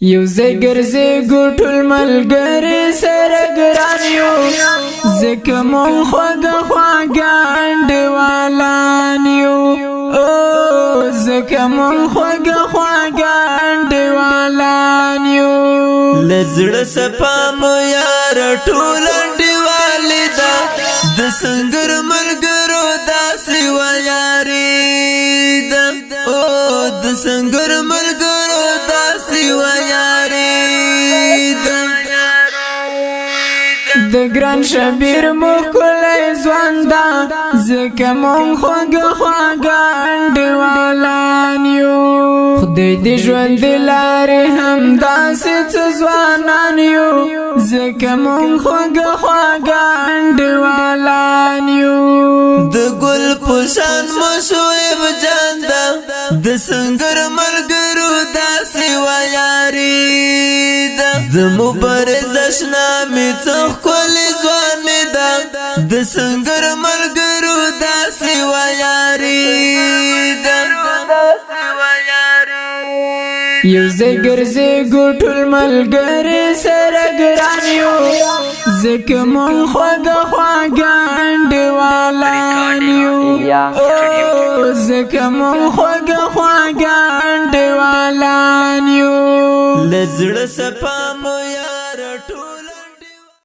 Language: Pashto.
یو زګرزه ګټل ملګری سره ګران یو زکه مون خوګه خوګه انډوالان یو او زکه مون خوګه خوګه انډوالان یو لزړه صفا مو یار ټول انډوالې دا د سنگر ملګرو داسې و یاري دا او د سنگر ملګرو داسې و د ګران شبیر مخکلی ځواندا زکه مون خوګه خوګه انډوالان یو خدای دې ژوند لارې همداسې څه ځوانان یو زکه مون خوګه خوګه انډوالان یو د ګل پوشان مو شعیب جان دا د سنگر ملګرو داسې و یاري دا د مبارز اشنا می څه ښکلې ځوانې ده د سنگر ملګرو داسې و یاري ده یو زګرزه ګټل ملګری سره ګران یو زکه مون خوګه خوګه انډوالان یو او زکه مون خوګه خوګه انډوالان یو لزړه صفا